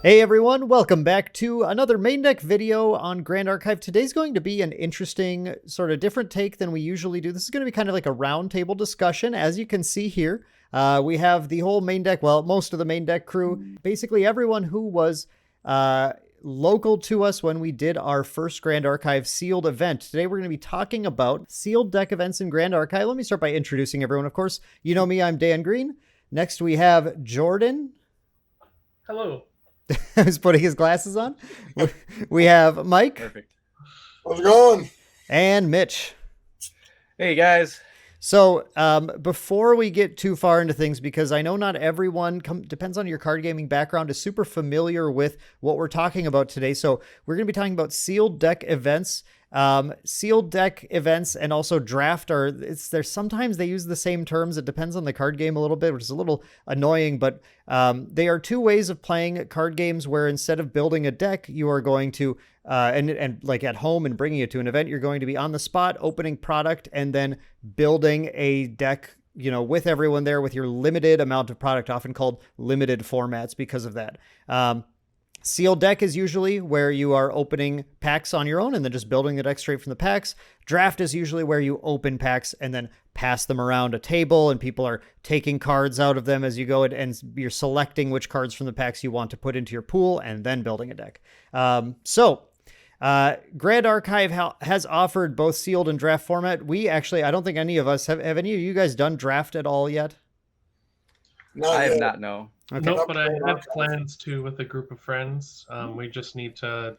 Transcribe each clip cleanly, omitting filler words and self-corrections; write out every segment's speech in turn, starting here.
Hey everyone, welcome back to another main deck video on Grand Archive. Today's going to be an interesting, sort of different take than we usually do. This is going to be kind of like a roundtable discussion. As you can see here, we have the whole main deck, well, most of the main deck crew, basically everyone who was local to us when we did our first Grand Archive sealed event. Today we're going to be talking about sealed deck events in Grand Archive. Let me start by introducing everyone. Of course, you know me, I'm Dan Green. Next we have Jordan. Hello. He's putting his glasses on. We have Mike. Perfect. How's it going? And Mitch. Hey guys. So before we get too far into things, because I know not everyone, depends on your card gaming background, is super familiar with what we're talking about today. So we're going to be talking about sealed deck events. Sealed deck events and also draft there's sometimes they use the same terms. It depends on the card game a little bit, which is a little annoying, but they are two ways of playing card games where instead of building a deck, you are going to and like at home and bringing it to an event, you're going to be on the spot, opening product and then building a deck, you know, with everyone there with your limited amount of product, often called limited formats because of that. Sealed deck is usually where you are opening packs on your own and then just building the deck straight from the packs. Draft is usually where you open packs and then pass them around a table and people are taking cards out of them as you go and you're selecting which cards from the packs you want to put into your pool and then building a deck. Grand Archive has offered both sealed and draft format. I don't think any of us have any of you guys done draft at all yet? I have not, no. Okay. Nope, but I have plans to with a group of friends. We just need to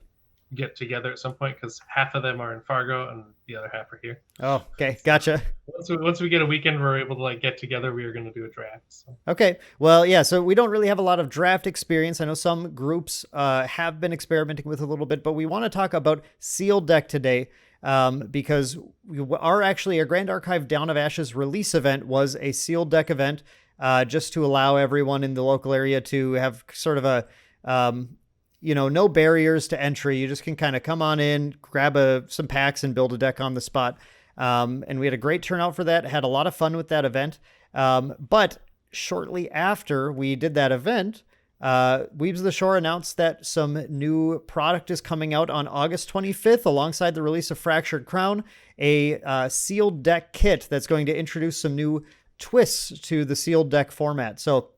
get together at some point because half of them are in Fargo and the other half are here. Oh, okay. Gotcha. Once we get a weekend, we're able to get together. We are going to do a draft. So. Okay. Well, yeah. So we don't really have a lot of draft experience. I know some groups have been experimenting with a little bit, but we want to talk about sealed deck today because our Grand Archive Down of Ashes release event was a sealed deck event. Just to allow everyone in the local area to have sort of a, no barriers to entry. You just can kind of come on in, grab some packs and build a deck on the spot. And we had a great turnout for that, had a lot of fun with that event. But shortly after we did that event, Weebs of the Shore announced that some new product is coming out on August 25th alongside the release of Fractured Crown, a sealed deck kit that's going to introduce some new twists to the sealed deck format. So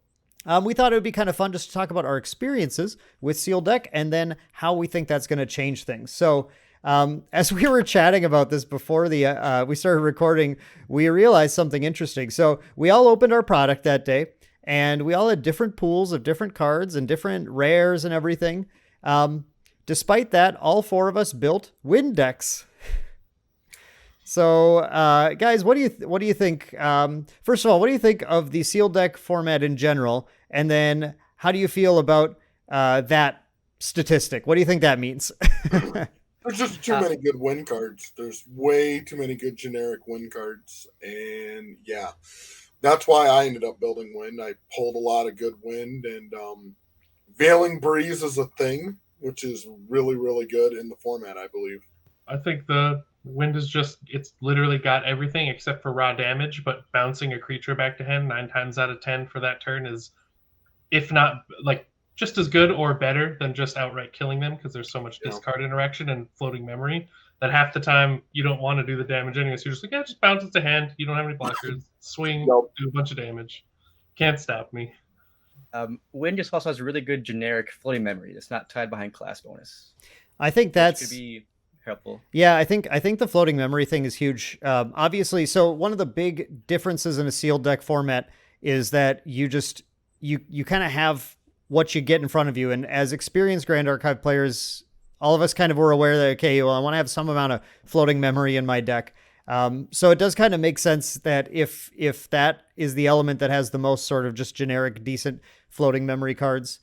we thought it would be kind of fun just to talk about our experiences with sealed deck and then how we think that's going to change things. So as we were chatting about this before we started recording, we realized something interesting. So we all opened our product that day and we all had different pools of different cards and different rares and everything. Despite that, all four of us built win decks. So, guys, what do you think? First of all, what do you think of the sealed deck format in general? And then how do you feel about that statistic? What do you think that means? There's just too many good win cards. There's way too many good generic win cards. And yeah, that's why I ended up building wind. I pulled a lot of good wind and Veiling Breeze is a thing, which is really, really good in the format, I believe. I think the wind is it's literally got everything except for raw damage, but bouncing a creature back to hand 9 times out of 10 for that turn is, if not just as good or better than just outright killing them, because there's so much discard interaction and floating memory that half the time you don't want to do the damage anyway. So you're just just bounce it to hand. You don't have any blockers. Swing, do a bunch of damage. Can't stop me. Wind just also has a really good generic floating memory that's not tied behind class bonus. I think that's could be helpful. Yeah, I think the floating memory thing is huge. Obviously, so one of the big differences in a sealed deck format is that you kind of have what you get in front of you. And as experienced Grand Archive players, all of us kind of were aware that, okay, well, I want to have some amount of floating memory in my deck. So it does kind of make sense that if that is the element that has the most sort of just generic, decent floating memory cards,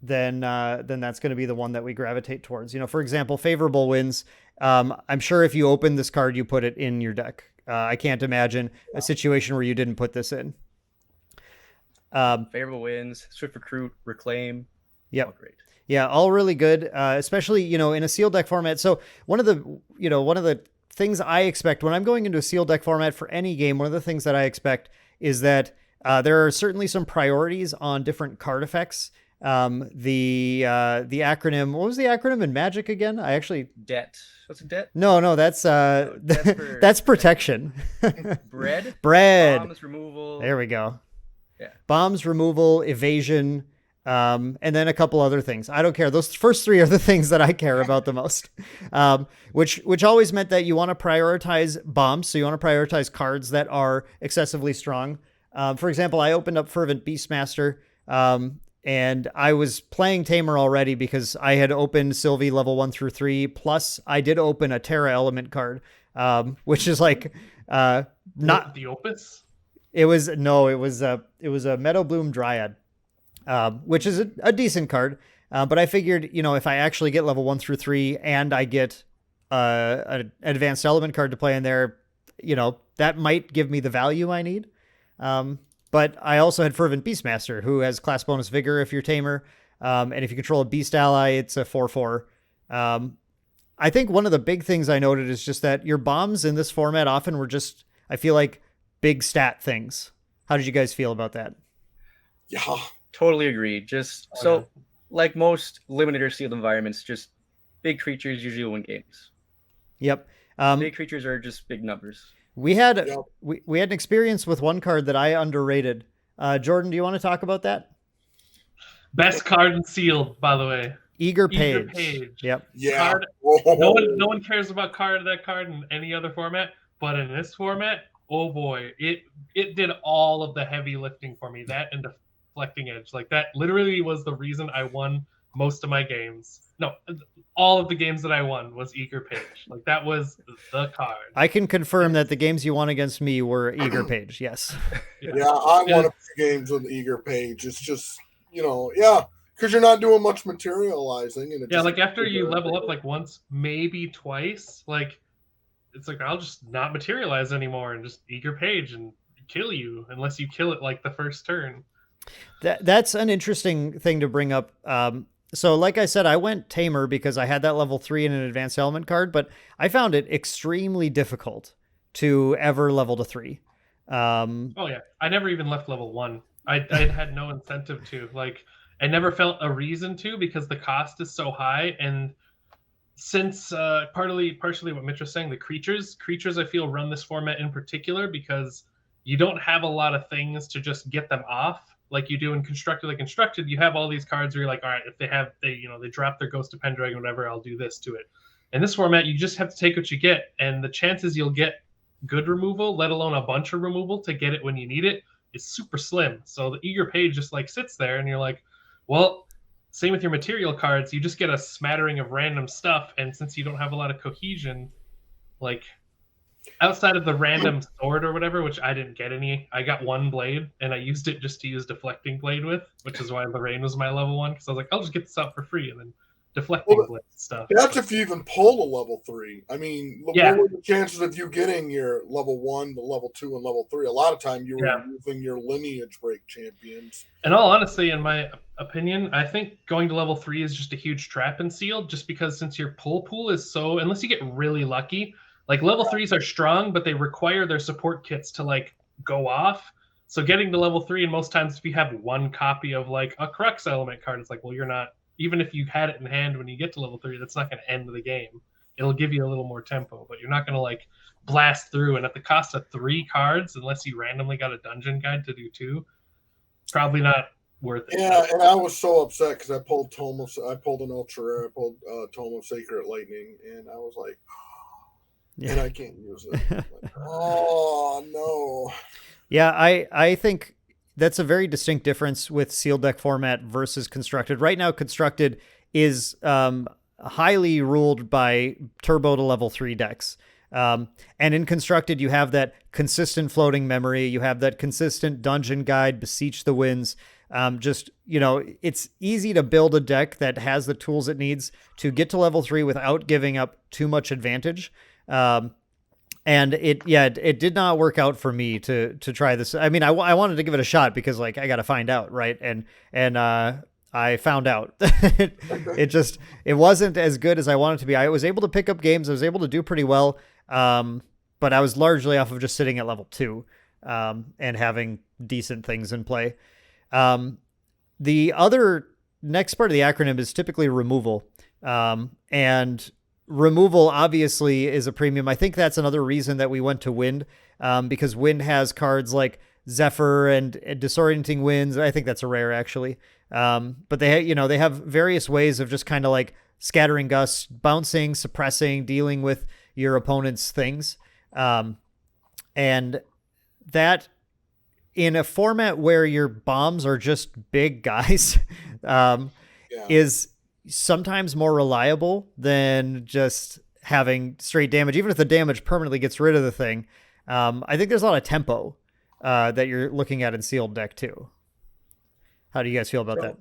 then that's going to be the one that we gravitate towards. For example, favorable wins. I'm sure if you open this card, you put it in your deck. I can't imagine a situation where you didn't put this in. Favorable wins, Swift Recruit, Reclaim. Yep. All great. Yeah, all really good, especially, in a sealed deck format. So one of the things I expect when I'm going into a sealed deck format for any game, one of the things that I expect is that there are certainly some priorities on different card effects The acronym. What was the acronym in Magic again? I actually Debt. What's a debt? no. That's that's for- that's protection. Bread. Bread. Bombs removal. There we go. Yeah. Bombs removal, evasion, and then a couple other things. I don't care. Those first three are the things that I care about the most. Which always meant that you want to prioritize bombs. So you want to prioritize cards that are excessively strong. For example, I opened up Fervent Beastmaster, and I was playing Tamer already because I had opened Sylvie level 1 through 3. Plus, I did open a Terra Element card, which is like not the Opus. It was a Meadow Bloom Dryad, which is a decent card. But I figured, if I actually get level 1 through 3 and I get an advanced element card to play in there, that might give me the value I need. But I also had Fervent Beastmaster, who has class bonus Vigor if you're Tamer. And if you control a Beast ally, it's a 4/4. I think one of the big things I noted is just that your bombs in this format often were just, I feel like, big stat things. How did you guys feel about that? Yeah. Totally agree. So, like most Eliminator sealed environments, just big creatures usually win games. Yep. Big creatures are just big numbers. We had an experience with one card that I underrated. Jordan, do you want to talk about that? Best card in sealed, by the way. Eager Page. Yep. Yeah. No one cares about that card in any other format, but in this format, oh boy, it did all of the heavy lifting for me. That and Deflecting Edge, like that, literally was the reason I won most of my games. No, all of the games that I won was Eager Page. Like that was the card. I can confirm that the games you won against me were Eager Page. Yes. Yeah, I won a few games with Eager Page. It's just, because you're not doing much materializing. And like after you level up like once, maybe twice, like it's like I'll just not materialize anymore and just Eager Page and kill you unless you kill it like the first turn. That's an interesting thing to bring up. So like I said, I went Tamer because I had that level 3 in an advanced element card, but I found it extremely difficult to ever level to 3. Oh yeah, I never even left level 1. I had no incentive to. Like I never felt a reason to because the cost is so high. And since partially what Mitch was saying, the creatures I feel run this format in particular because you don't have a lot of things to just get them off like you do in Constructed. Like Constructed, you have all these cards where you're like, all right, if they drop their Ghost of Pendragon, whatever, I'll do this to it. In this format, you just have to take what you get, and the chances you'll get good removal, let alone a bunch of removal to get it when you need it, is super slim. So the Eager Page just like sits there, and you're like, well, same with your material cards, you just get a smattering of random stuff, and since you don't have a lot of cohesion, like outside of the random sword or whatever, which I didn't get any, I got one blade and I used it just to use Deflecting Blade with, which is why Lorraine was my level 1, because I was like, I'll just get this out for free, and then Deflecting Blade stuff. That's if you even pull a level 3. I mean, what are the chances of you getting your level 1, the level 2, and level 3? A lot of time you were using your Lineage Break champions. And all honesty, in my opinion, I think going to level 3 is just a huge trap in sealed, just because since your pull pool is so, unless you get really lucky, like level 3s are strong, but they require their support kits to like go off. So getting to level 3, and most times if you have one copy of like a Crux element card, it's like, well, you're not, even if you had it in hand when you get to level 3, that's not going to end the game. It'll give you a little more tempo, but you're not going to like blast through. And at the cost of 3 cards, unless you randomly got a dungeon guide to do 2, probably not worth it. Yeah, and I was so upset because I pulled an Ultra Rare, I pulled Tome of Sacred Lightning, and I was like, and I can't use it. Like, oh no. Yeah, I think that's a very distinct difference with sealed deck format versus Constructed. Right now, Constructed is highly ruled by turbo to level 3 decks. And in Constructed, you have that consistent floating memory. You have that consistent dungeon guide, Beseech the Winds. It's easy to build a deck that has the tools it needs to get to level 3 without giving up too much advantage. And it did not work out for me to try this. I mean, I wanted to give it a shot because like I got to find out, right? And I found out it wasn't as good as I wanted to be. I was able to pick up games. I was able to do pretty well. But I was largely off of just sitting at level 2, and having decent things in play. The other next part of the acronym is typically removal. And removal obviously is a premium. I think that's another reason that we went to Wind, because Wind has cards like Zephyr and Disorienting Winds. I think that's a rare actually. But they have various ways of just kind of like scattering gusts, bouncing, suppressing, dealing with your opponent's things. And that in a format where your bombs are just big guys, is sometimes more reliable than just having straight damage. Even if the damage permanently gets rid of the thing, I think there's a lot of tempo that you're looking at in sealed deck too. How do you guys feel about that?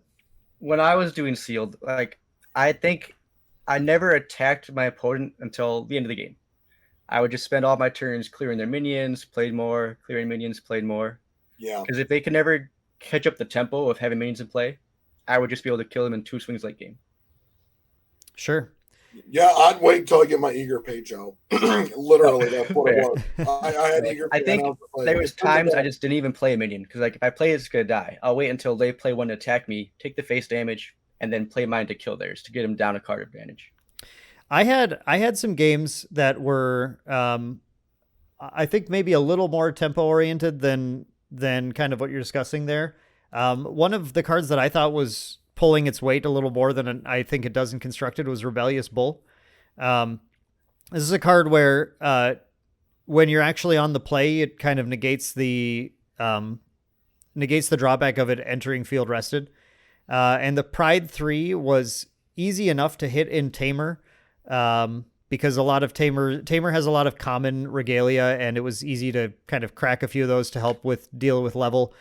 When I was doing sealed, like, I think I never attacked my opponent until the end of the game. I would just spend all my turns clearing their minions, played more, clearing minions, played more. Yeah. Because if they could never catch up the tempo of having minions in play, I would just be able to kill them in 2 swings late game. Sure. Yeah, I'd wait until I get my eager page out. Literally, that's what it was. I had eager page. I think there was times I just didn't even play a minion because, like, if I play it's gonna die. I'll wait until they play one to attack me, take the face damage, and then play mine to kill theirs to get them down a card advantage. I had some games that were, I think maybe a little more tempo oriented than kind of what you're discussing there. One of the cards that I thought was pulling its weight a little more than I think it does in Constructed was Rebellious Bull. This is a card where when you're actually on the play, it kind of negates the drawback of it entering field rested. And the Pride 3 was easy enough to hit in Tamer, because a lot of Tamer has a lot of common regalia, and it was easy to kind of crack a few of those to help deal with level,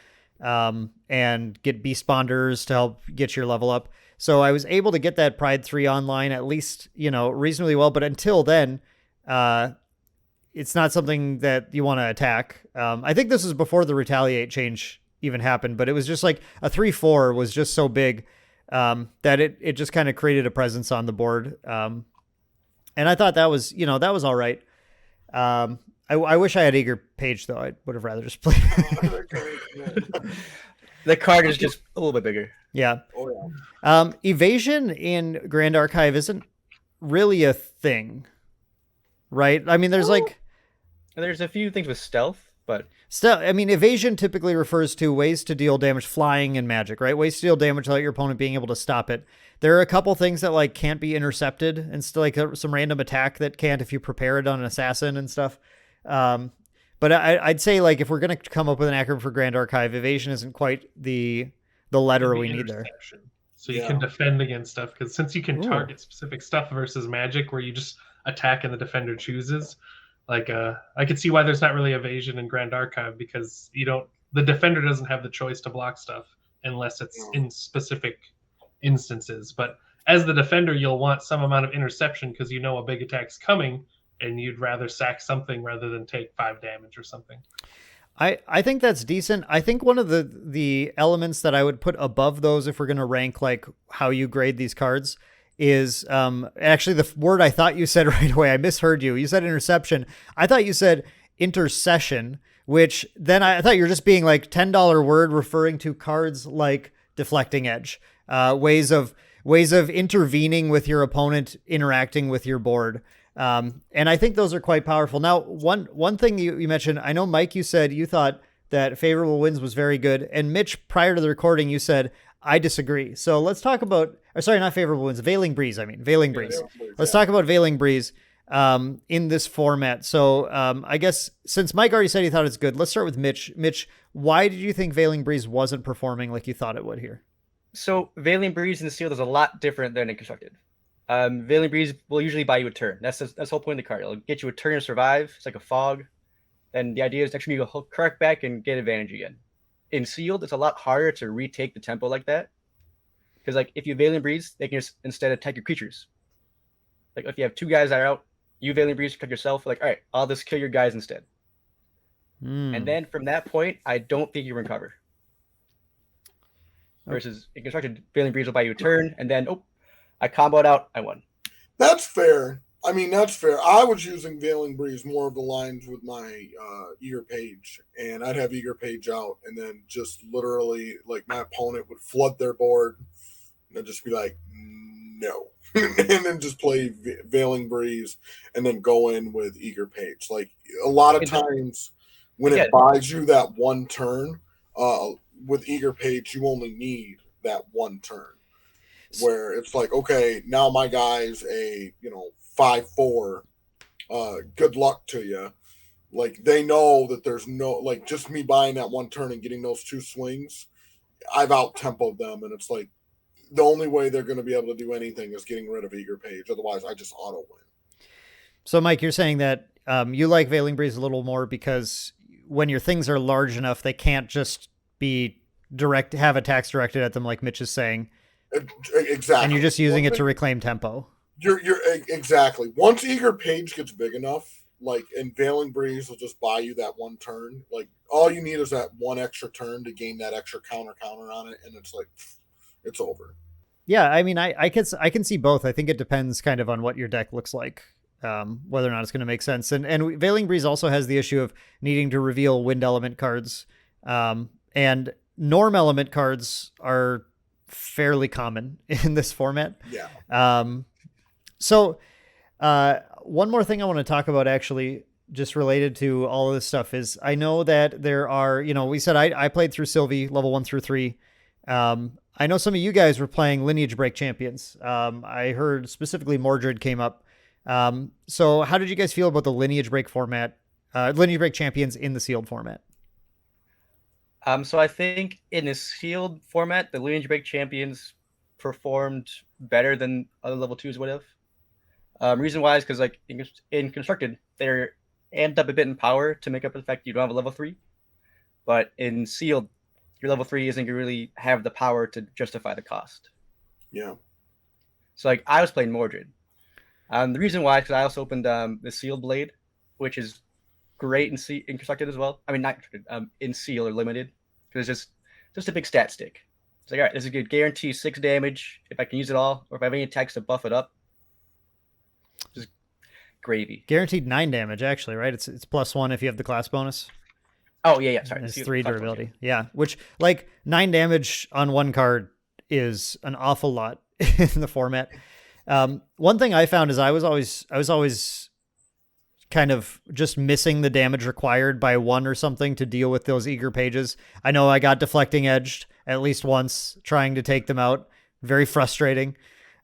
and get beast bonders to help get your level up. So I was able to get that Pride 3 online at least, reasonably well. But until then, it's not something that you want to attack. I think this was before the Retaliate change even happened, but it was just like a 3/4 was just so big that it just kind of created a presence on the board. And I thought that was all right. I wish I had Eager Page though. I would have rather just played. The card is just a little bit bigger. Yeah. Oh, yeah. Evasion in Grand Archive isn't really a thing, right? I mean, there's a few things with stealth, but evasion typically refers to ways to deal damage flying and magic, right? Ways to deal damage without your opponent being able to stop it. There are a couple things that like can't be intercepted, and still like some random attack that can't if you prepare it on an assassin and stuff. But I'd say like if we're gonna come up with an acronym for Grand Archive, evasion isn't quite the letter we need there. So you can defend against stuff, because since you can target specific stuff versus magic where you just attack and the defender chooses, like I could see why there's not really evasion in Grand Archive, because the defender doesn't have the choice to block stuff unless it's in specific instances. But as the defender, you'll want some amount of interception because a big attack's coming, and you'd rather sack something rather than take 5 damage or something. I think that's decent. I think one of the elements that I would put above those, if we're going to rank like how you grade these cards, is actually the word I thought you said right away. I misheard you. You said interception. I thought you said intercession, which then I thought you were just being like $10 word referring to cards like Deflecting Edge, ways of intervening with your opponent, interacting with your board. And I think those are quite powerful. Now, one thing you mentioned, I know, Mike, you said you thought that Favorable Winds was very good. And Mitch, prior to the recording, you said, I disagree. So let's talk about, not Favorable Winds, Veiling Breeze. Veiling Breeze. Let's talk about Veiling Breeze in this format. So I guess since Mike already said he thought it's good, let's start with Mitch. Mitch, why did you think Veiling Breeze wasn't performing like you thought it would here? So Veiling Breeze in Sealed is a lot different than in Constructed. Veiling Breeze will usually buy you a turn. That's the whole point of the card. It'll get you a turn to survive. It's like a fog. And the idea is next turn you go correct back and get advantage again. In Sealed, it's a lot harder to retake the tempo like that. Because like if you Veiling Breeze, they can just instead attack your creatures. Like if you have 2 guys that are out, you Veiling Breeze protect yourself. Like, all right, I'll just kill your guys instead. And then from that point, I don't think you recover. Versus in Constructed, Veiling Breeze will buy you a turn, and then I comboed out, I won. That's fair. That's fair. I was using Veiling Breeze more of the lines with my Eager Page, and I'd have Eager Page out, and then just literally, like, my opponent would flood their board, And I'd just be like, no. And then just play Veiling Breeze and then go in with Eager Page. Like a lot of times when it buys you that one turn, with Eager Page, you only need that one turn. Where it's like, okay, now my guy's a 5/4. Good luck to you. Like they know that there's no, like, just me buying that one turn and getting those 2 swings, I've out tempoed them, and it's like the only way they're going to be able to do anything is getting rid of Eager Page. Otherwise, I just auto win. So, Mike, you're saying that you like Veiling Breeze a little more because when your things are large enough, they can't just be have attacks directed at them, like Mitch is saying. Exactly. And you're just using it to reclaim tempo. You're exactly. Once Eager Page gets big enough, like, and Veiling Breeze will just buy you that one turn. Like, all you need is that one extra turn to gain that extra counter on it, and it's like, it's over. Yeah, I mean, I can see both. I think it depends kind of on what your deck looks like, whether or not it's going to make sense. And Veiling Breeze also has the issue of needing to reveal wind element cards, and norm element cards are fairly common in this format. Yeah. So one more thing I want to talk about, actually, just related to all of this stuff, is I know that there are, we said I played through Sylvie level 1 through 3. I know some of you guys were playing Lineage Break Champions. I heard specifically Mordred came up. So how did you guys feel about the Lineage Break format, Lineage Break Champions in the sealed format? So I think in the sealed format, the Lineage Break Champions performed better than other level 2s would have. Reason why is because, like, in Constructed, they're amped up a bit in power to make up for the fact you don't have a level 3. But in sealed, your level 3 isn't going to really have the power to justify the cost. Yeah. So, like, I was playing Mordred. The reason why is because I also opened the Sealed Blade, which is great in Constructed as well. I mean, not Constructed, in Seal or Limited, because it's just a big stat stick. It's like, all right, this is a good guarantee 6 damage if I can use it all, or if I have any attacks to buff it up. Just gravy. Guaranteed 9 damage, actually, right? It's +1 if you have the class bonus. Oh, yeah, sorry. It's 3 durability. Yeah, which, like, 9 damage on one card is an awful lot in the format. One thing I found is I was always kind of just missing the damage required by 1 or something to deal with those Eager Pages. I know I got Deflecting Edged at least once trying to take them out. Very frustrating.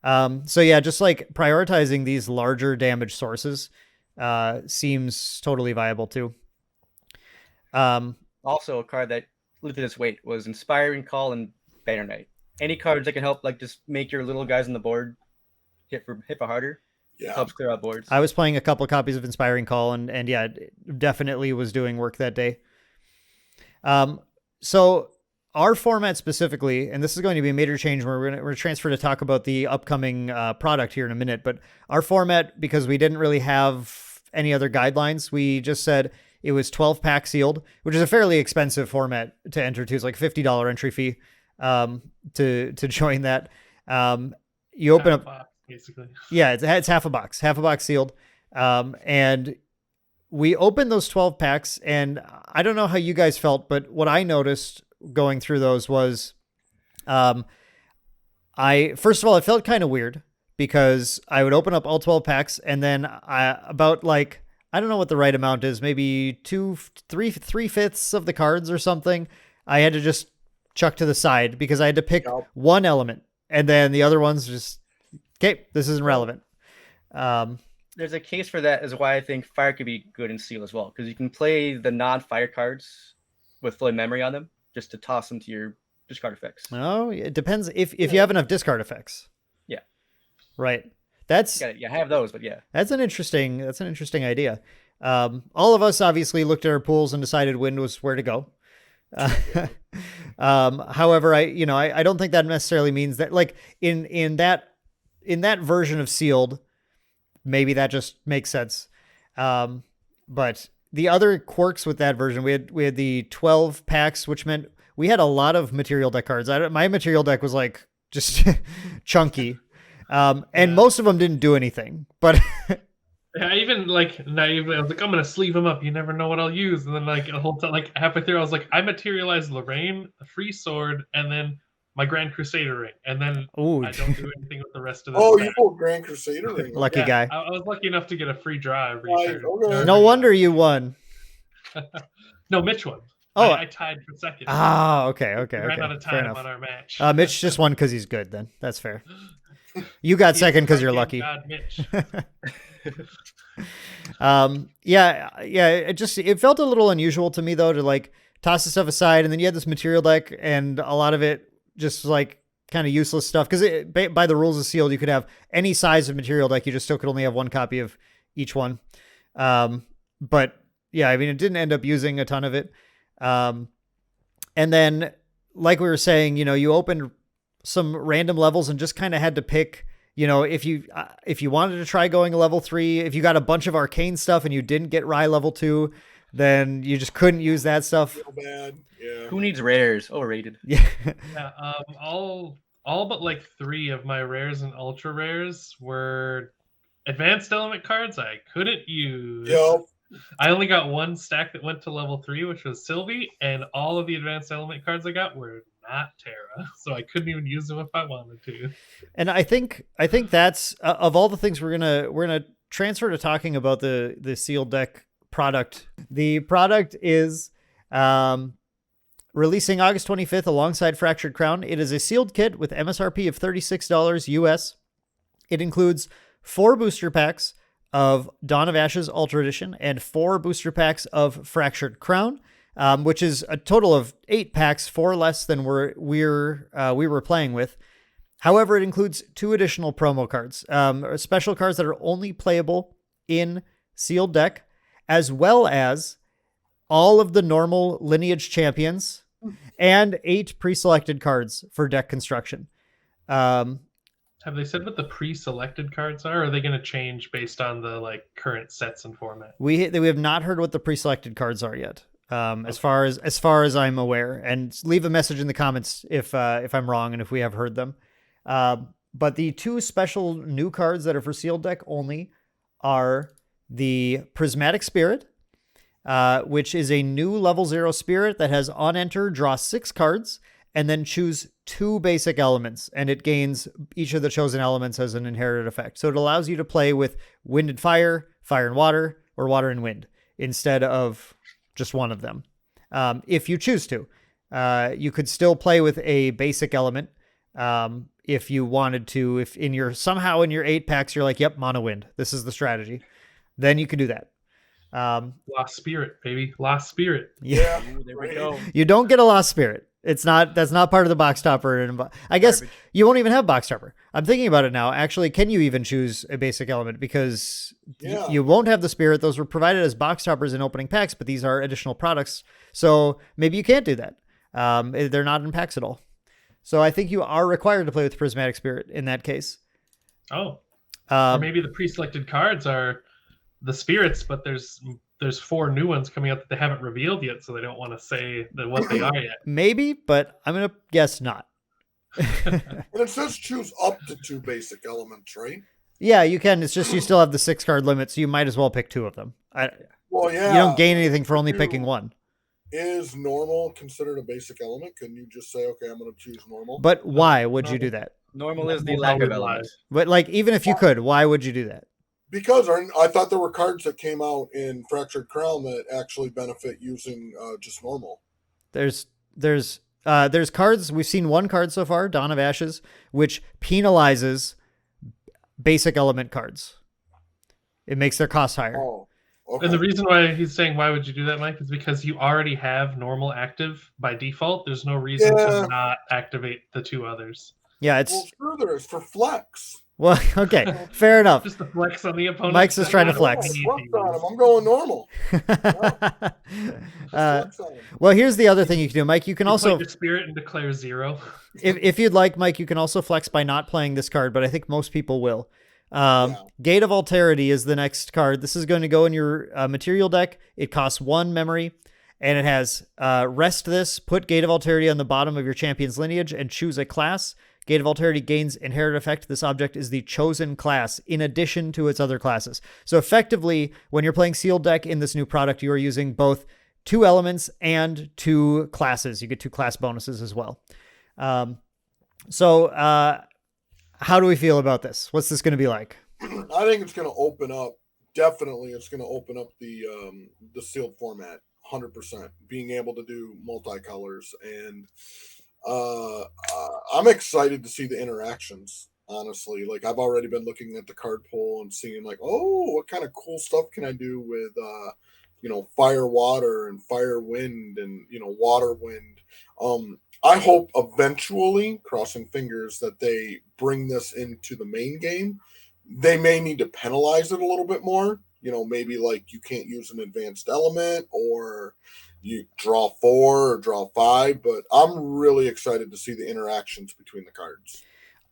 So yeah, just like prioritizing these larger damage sources seems totally viable too. Also, a card that lifted its weight was Inspiring Call and Banner Knight. Any cards that can help, like, just make your little guys on the board hit for harder. Yeah. Helps clear out boards. I was playing a couple copies of Inspiring Call, and yeah, it definitely was doing work that day. So our format specifically, and this is going to be a major change where we're going to transfer to talk about the upcoming product here in a minute, but our format, because we didn't really have any other guidelines, we just said it was 12-pack sealed, which is a fairly expensive format to enter to. It's like $50 entry fee to join that. You open up, box, basically. Yeah, it's half a box sealed. And we opened those 12 packs, and I don't know how you guys felt, but what I noticed going through those was, first of all, it felt kind of weird because I would open up all 12 packs, and then I don't know what the right amount is, maybe 3/5 of the cards or something, I had to just chuck to the side because I had to pick one element, and then the other ones just, okay, this isn't relevant. There's a case for that, is why I think Fire could be good in Seal as well, because you can play the non-Fire cards with full memory on them just to toss them to your discard effects. Oh, it depends if you have enough discard effects. Yeah. Right. That's I have those, but yeah. That's an interesting idea. All of us obviously looked at our pools and decided wind was where to go. However, I don't think that necessarily means that, like, in that version of sealed, maybe that just makes sense. But the other quirks with that version, we had the 12 packs, which meant we had a lot of material deck cards. My material deck was like just chunky. And most of them didn't do anything, but I even, like, naively, I was like, I'm gonna sleeve them up. You never know what I'll use. And then, like, a whole time, like, halfway through, I was like, I materialized Lorraine, a free sword, and then my Grand Crusader ring, and then Ooh, I don't do anything with the rest of the Oh, set. you pulled Grand Crusader ring. lucky Yeah, guy. I was lucky enough to get a free draw every Right, turn. okay. No wonder you won. No, Mitch won. Oh. I tied for second. Ah, okay. We ran out of Fair time enough. on our match. Mitch just won because he's good. Then that's fair. You got second because you're lucky. God, Mitch. It felt a little unusual to me though to like toss the stuff aside, and then you had this material deck, and a lot of it just like kind of useless stuff because by the rules of Sealed, you could have any size of material deck. You just still could only have one copy of each one. But yeah, I mean, it didn't end up using a ton of it. And then, like we were saying, you opened some random levels and just kind of had to pick. If you wanted to try going a level 3, if you got a bunch of arcane stuff and you didn't get Rye level 2, then you just couldn't use that stuff. Feel bad. Yeah. Who needs rares? Overrated. Yeah. Yeah, all but like 3 of my rares and ultra rares were advanced element cards I couldn't use. Yep. I only got one stack that went to level 3, which was Sylvie, and all of the advanced element cards I got were not Terra, so I couldn't even use them if I wanted to. And I think that's of all the things we're gonna transfer to talking about the sealed deck product. The product is releasing August 25th alongside Fractured Crown. It is a sealed kit with MSRP of $36 US. It includes 4 booster packs of Dawn of Ashes Ultra Edition and 4 booster packs of Fractured Crown, which is a total of 8 packs, 4 less than we were playing with. However, it includes 2 additional promo cards, special cards that are only playable in sealed deck, as well as all of the normal Lineage champions and 8 pre-selected cards for deck construction. Have they said what the pre-selected cards are? Or are they going to change based on the current sets and format? We have not heard what the pre-selected cards are yet. As far as I'm aware, and leave a message in the comments if I'm wrong and if we have heard them. But the 2 special new cards that are for sealed deck only are the Prismatic Spirit, which is a new level 0 spirit that has on enter, draw 6 cards, and then choose 2 basic elements, and it gains each of the chosen elements as an inherited effect. So it allows you to play with wind and fire, fire and water, or water and wind, instead of just one of them. If you choose to. You could still play with a basic element if you wanted to. If in your 8 packs, you're like, yep, mono wind. This is the strategy. Then you can do that. Lost Spirit, baby. Lost Spirit. Yeah. Ooh, there we go. You don't get a Lost Spirit. That's not part of the box topper. And I guess Garbage. you won't even have box topper. I'm thinking about it now. Actually, can you even choose a basic element? Because you won't have the spirit. Those were provided as box toppers in opening packs, but these are additional products. So maybe you can't do that. They're not in packs at all. So I think you are required to play with Prismatic Spirit in that case. Oh. Or maybe the pre-selected cards are the spirits, but there's 4 new ones coming out that they haven't revealed yet, so they don't want to say what they are yet. Maybe, but I'm going to guess not. And it says choose up to 2 basic elements, right? Yeah, you can. It's just you still have the 6 card limit, so you might as well pick 2 of them. Well, yeah. You don't gain anything for only picking 1. Is normal considered a basic element? Can you just say, okay, I'm going to choose normal? But why would you do that? Normal is the lack of element. But even if you could, why would you do that? Because I thought there were cards that came out in Fractured Crown that actually benefit using just normal. There's cards. We've seen 1 card so far, Dawn of Ashes, which penalizes basic element cards. It makes their cost higher. Oh, okay. And the reason why he's saying why would you do that, Mike, is because you already have normal active by default. There's no reason to not activate the 2 others. Yeah, it's Well, sure there is for flex. well, okay, fair enough. Just to flex on the opponent. Mike's just trying to flex. Flex on him. I'm going normal. Flex on him. Well, here's the other thing you can do, Mike. You can also, play your spirit and declare 0. if you'd like, Mike, you can also flex by not playing this card, but I think most people will. Gate of Alterity is the next card. This is going to go in your material deck. It costs 1 memory, and it has rest this, put Gate of Alterity on the bottom of your champion's lineage, and choose a class. Gate of Alterity gains inherited effect. This object is the chosen class in addition to its other classes. So effectively, when you're playing sealed deck in this new product, you are using both 2 elements and 2 classes. You get 2 class bonuses as well. So, how do we feel about this? What's this going to be like? I think it's going to open up. Definitely, it's going to open up the sealed format. 100%. Being able to do multicolors, and I'm excited to see the interactions. Honestly, like I've already been looking at the card pool and seeing like, oh, what kind of cool stuff can I do with fire water and fire wind and water wind. I hope eventually, crossing fingers, that they bring this into the main game. They may need to penalize it a little bit more. Maybe like you can't use an advanced element, or you draw 4 or draw 5. But I'm really excited to see the interactions between the cards.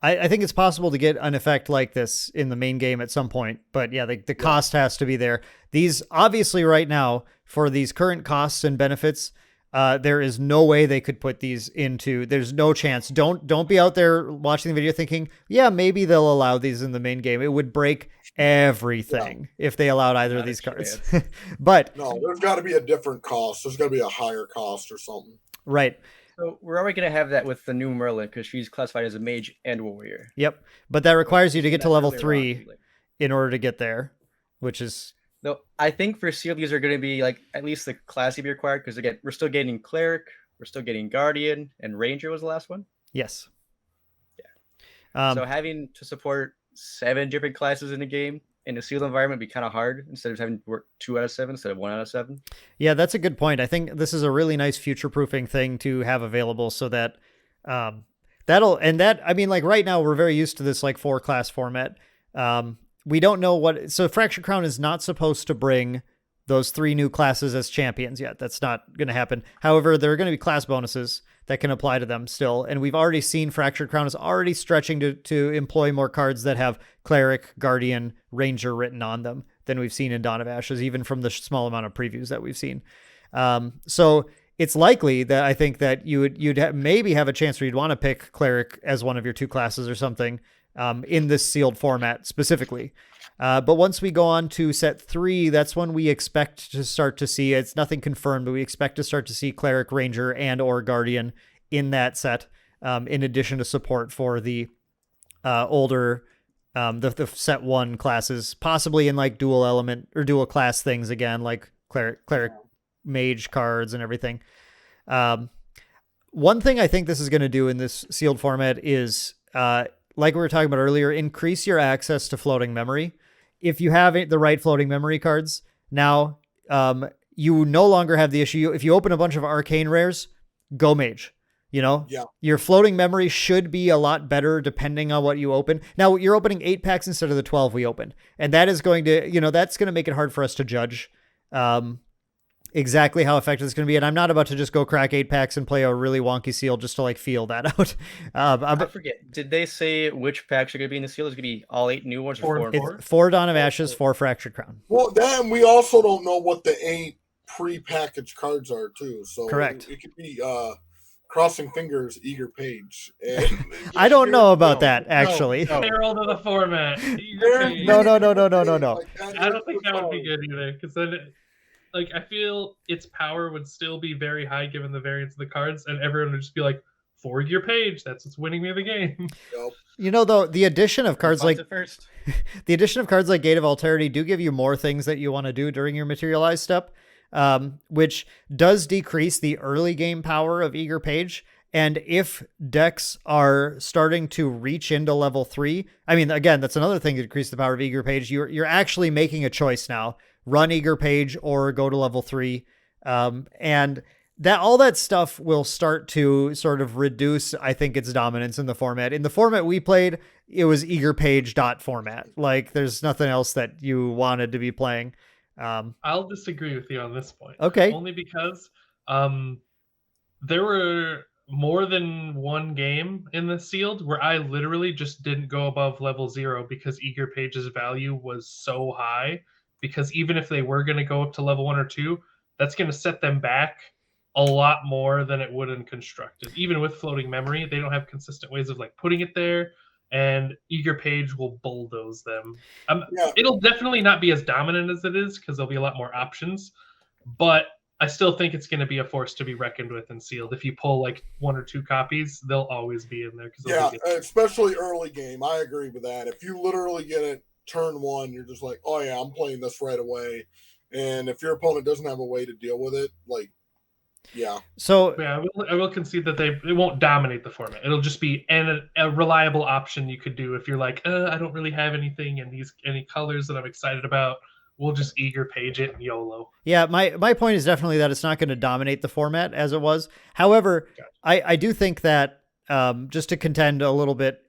I think it's possible to get an effect like this in the main game at some point, but yeah, the cost has to be there. These obviously right now, for these current costs and benefits, there is no way they could put these into. There's no chance. Don't be out there watching the video thinking, yeah, maybe they'll allow these in the main game. It would break everything if they allowed either of these cards. But no, there's got to be a different cost. There's got to be a higher cost or something. Right. So we're already going to have that with the new Merlin because she's classified as a mage and warrior. Yep. But that requires you to get to level 3 in order to get there, which is... No, I think for sealed, these are going to be like at least the class be required because again, we're still getting cleric, we're still getting guardian, and ranger was the last one. Yes. Yeah. So having to support 7 different classes in the game in a sealed environment would be kind of hard instead of having to work 2 out of 7 instead of 1 out of 7. Yeah, that's a good point. I think this is a really nice future-proofing thing to have available so that I mean, like right now we're very used to this like 4-class format. We don't know so Fractured Crown is not supposed to bring those 3 new classes as champions yet. That's not going to happen. However, there are going to be class bonuses that can apply to them still. And we've already seen Fractured Crown is already stretching to employ more cards that have Cleric, Guardian, Ranger written on them than we've seen in Dawn of Ashes, even from the small amount of previews that we've seen. So it's likely that I think that you'd maybe have a chance where you'd want to pick Cleric as one of your 2 classes or something in this sealed format specifically. But once we go on to set 3, that's when we expect to start to see, it's nothing confirmed, but we expect to start to see Cleric, Ranger, and or Guardian in that set, in addition to support for the older, the set 1 classes, possibly in like dual element or dual class things again, like Cleric Mage cards and everything. One thing I think this is going to do in this sealed format is, like we were talking about earlier, increase your access to floating memory. If you have the right floating memory cards, now you no longer have the issue. If you open a bunch of arcane rares, go mage. Your floating memory should be a lot better depending on what you open. Now you're opening 8 packs instead of the 12 we opened. And that is going to, that's going to make it hard for us to judge exactly how effective it's going to be. And I'm not about to just go crack 8 packs and play a really wonky seal just to like feel that out. I forget. Did they say which packs are going to be in the seal? Is it going to be all 8 new ones or 4? It's 4 Dawn of Ashes, 4 Fractured Crown. Well, then we also don't know what the 8 pre-packaged cards are too. So correct. It could be crossing fingers, eager page. I don't know about that actually. No. Herald of the format. No. Like, I don't think that would be good either, because then I feel its power would still be very high given the variance of the cards, and everyone would just be like, forward your page. That's what's winning me the game. Yep. Though the addition of cards like the addition of cards like Gate of Alterity do give you more things that you want to do during your materialize step, which does decrease the early game power of Eager Page. And if decks are starting to reach into level 3, I mean, again, that's another thing to decrease the power of Eager Page. You're actually making a choice now. Run Eager Page or go to level 3. And that all that stuff will start to sort of reduce, I think, its dominance in the format. In the format we played, it was Eager Page format. Like there's nothing else that you wanted to be playing. I'll disagree with you on this point. Okay. Only because there were more than one game in the sealed where I literally just didn't go above level 0 because Eager Page's value was so high. Because even if they were going to go up to level 1 or 2, that's going to set them back a lot more than it would in constructed. Even with floating memory, they don't have consistent ways of like putting it there, and Eager Page will bulldoze them. It'll definitely not be as dominant as it is because there'll be a lot more options. But I still think it's going to be a force to be reckoned with in sealed. If you pull like 1 or 2 copies, they'll always be in there. Yeah, especially early game. I agree with that. If you literally get it turn 1, you're just like, oh yeah, I'm playing this right away. And if your opponent doesn't have a way to deal with it, like, yeah. So yeah, I will concede that it won't dominate the format. It'll just be a reliable option you could do if you're like, I don't really have anything and any colors that I'm excited about. We'll just eager page it and YOLO. Yeah, my point is definitely that it's not going to dominate the format as it was. However, I do think that just to contend a little bit,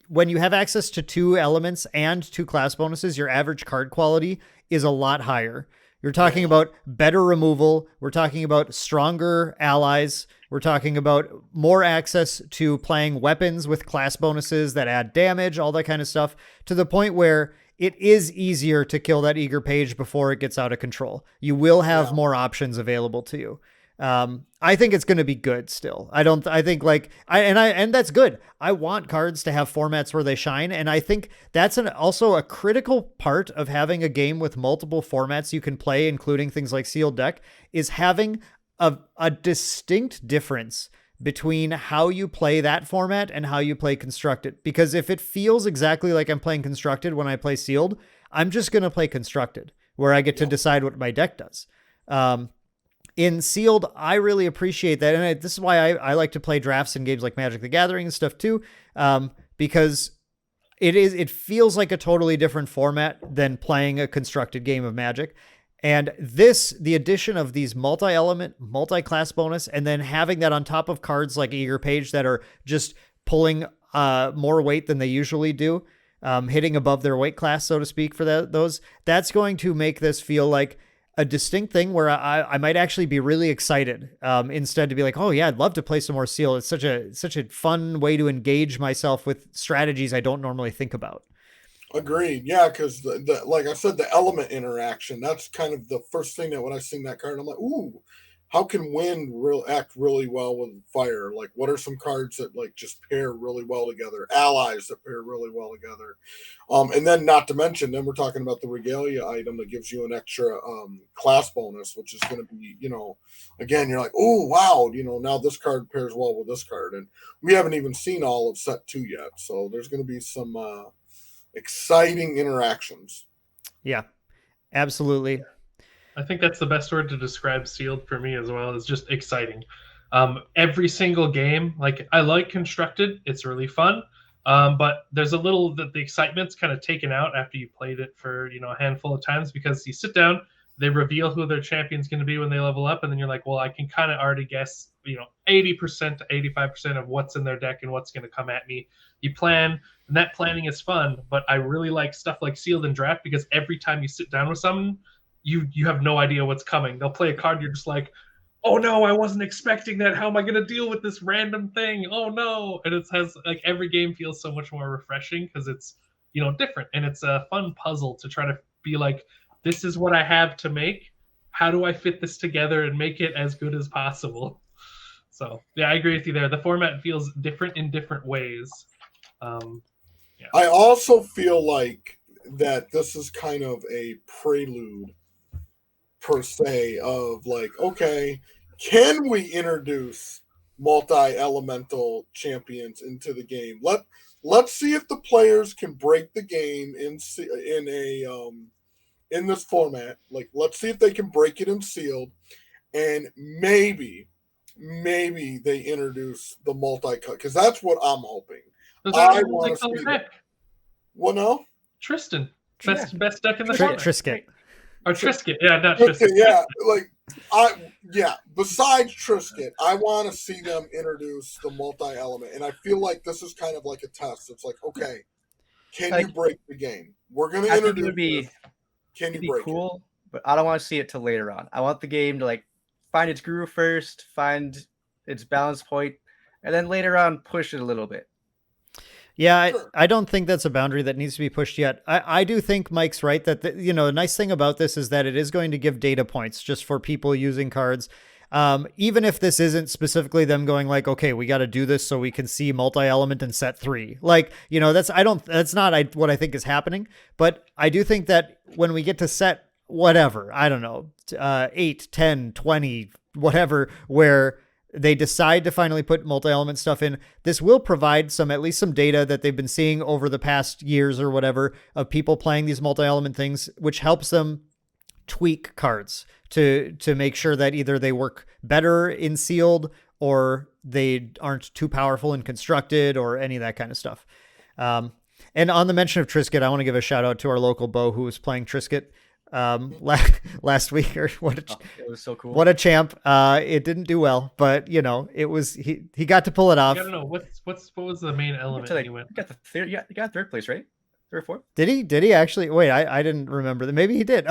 when you have access to 2 elements and 2 class bonuses, your average card quality is a lot higher. You're talking about better removal. We're talking about stronger allies. We're talking about more access to playing weapons with class bonuses that add damage, all that kind of stuff, to the point where it is easier to kill that eager page before it gets out of control. You will have more options available to you. I think it's going to be good still. And that's good. I want cards to have formats where they shine. And I think that's also a critical part of having a game with multiple formats you can play, including things like sealed deck, is having a distinct difference between how you play that format and how you play constructed. Because if it feels exactly like I'm playing constructed when I play sealed, I'm just going to play constructed where I get to decide what my deck does. In sealed, I really appreciate that. And this is why I like to play drafts in games like Magic the Gathering and stuff too. Because it feels like a totally different format than playing a constructed game of Magic. And the addition of these multi-element, multi-class bonus, and then having that on top of cards like Eager Page that are just pulling more weight than they usually do, hitting above their weight class, so to speak, for those, that's going to make this feel like a distinct thing where I might actually be really excited instead to be like, oh yeah, I'd love to play some more Seal. It's such a fun way to engage myself with strategies I don't normally think about. Agreed. Yeah, because the like I said, the element interaction, that's kind of the first thing that when I seen that card, I'm like, ooh, how can wind act really well with fire? Like, what are some cards that like just pair really well together? Allies that pair really well together. And then not to mention, then we're talking about the regalia item that gives you an extra class bonus, which is going to be, again, you're like, oh wow, now this card pairs well with this card, and we haven't even seen all of set 2 yet, so there's going to be some exciting interactions. Yeah, absolutely. I think that's the best word to describe sealed for me as well, is just exciting. Every single game, like I like constructed, it's really fun. But there's a little that the excitement's kind of taken out after you played it for, a handful of times, because you sit down, they reveal who their champion's going to be when they level up. And then you're like, well, I can kind of already guess, 80% to 85% of what's in their deck and what's going to come at me. You plan, and that planning is fun. But I really like stuff like sealed and draft, because every time you sit down with someone, you have no idea what's coming. They'll play a card, you're just like, oh no, I wasn't expecting that. How am I going to deal with this random thing? Oh no. And it has like every game feels so much more refreshing because it's, different. And it's a fun puzzle to try to be like, this is what I have to make. How do I fit this together and make it as good as possible? So yeah, I agree with you there. The format feels different in different ways. Yeah. I also feel like that this is kind of a prelude per se of like, okay, can we introduce multi-elemental champions into the game? Let's see if the players can break the game in this format. Like, let's see if they can break it in sealed, and maybe they introduce the multi-cut, because that's what I'm hoping. I want to see that. Well, no, Tristan, best deck in the format. Trisket. Or Trisket, yeah, not Trisket. Yeah, besides Trisket, I want to see them introduce the multi-element, and I feel like this is kind of like a test. It's like, okay, can you break the game? We're going to introduce this. Can you break it? But I don't want to see it till later on. I want the game to find its groove first, find its balance point, and then later on push it a little bit. Yeah, I don't think that's a boundary that needs to be pushed yet. I do think Mike's right that, the nice thing about this is that it is going to give data points just for people using cards. Even if this isn't specifically them going like, okay, we got to do this so we can see multi-element in set 3. That's not what I think is happening. But I do think that when we get to set whatever, I don't know, 8, 10, 20, whatever, where they decide to finally put multi-element stuff in, this will provide at least some data that they've been seeing over the past years or whatever of people playing these multi-element things, which helps them tweak cards to make sure that either they work better in sealed or they aren't too powerful in constructed or any of that kind of stuff. And on the mention of Trisket, I want to give a shout out to our local Bo who was playing Trisket last week, or it was so cool. What a champ. It didn't do well, but you know, it was, he got to pull it off. I don't know what was the main element he went. You got third place, right? 3 or 4? Did he actually? Wait, I didn't remember that. Maybe he did.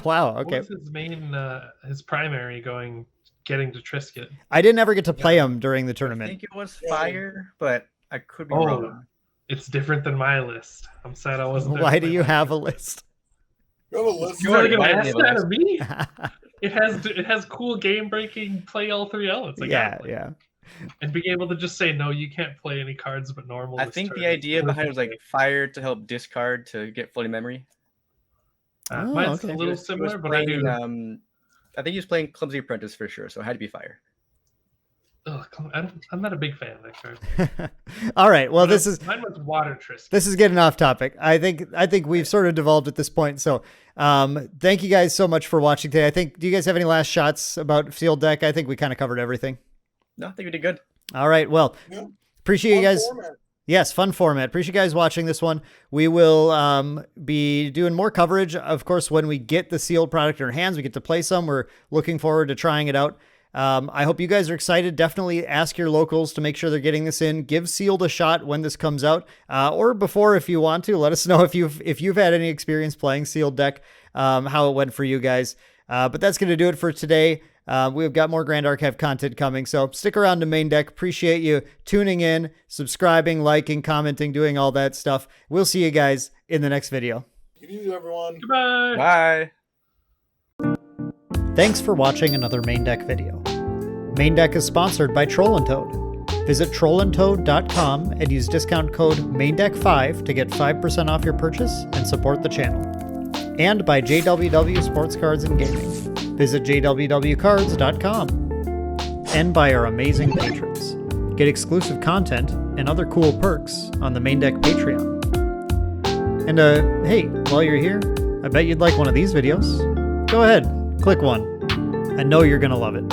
Wow. Okay. What was his main his primary getting to Trisket? I didn't ever get to play him during the tournament. I think it was fire, but I could be wrong. It's different than my list. I'm sad I wasn't there. Why do you have a list? You have a list. You're gonna ask that of me? It has cool game breaking play all 3 elements. Yeah. And being able to just say no, you can't play any cards but normal. I think the idea behind it was like fire to help discard to get floating memory. Mine's a little similar, but I do. I think he was playing Clumsy Apprentice for sure, so it had to be fire. Ugh, I'm not a big fan of that card. All right. Well, mine was Water Trisket. This is getting off topic. I think we've sort of devolved at this point. So, thank you guys so much for watching today. Do you guys have any last shots about sealed deck? I think we kind of covered everything. No, I think we did good. All right. Well, appreciate you guys. Format. Yes, fun format. Appreciate you guys watching this one. We will be doing more coverage, of course, when we get the sealed product in our hands. We get to play some. We're looking forward to trying it out. I hope you guys are excited. Definitely ask your locals to make sure they're getting this in. Give sealed a shot when this comes out, or before if you want to. Let us know if you've had any experience playing sealed deck, how it went for you guys. But that's going to do it for today. We've got more Grand Archive content coming, so stick around to Main Deck. Appreciate you tuning in, subscribing, liking, commenting, doing all that stuff. We'll see you guys in the next video. Good evening, everyone. Goodbye. Bye. Thanks for watching another Main Deck video. Main Deck is sponsored by Troll and Toad. Visit trollandtoad.com and use discount code MAINDECK5 to get 5% off your purchase and support the channel. And by JWW Sports Cards and Gaming. Visit jwwcards.com. And by our amazing patrons. Get exclusive content and other cool perks on the Main Deck Patreon. And hey, while you're here, I bet you'd like one of these videos. Go ahead, click one. I know you're gonna love it.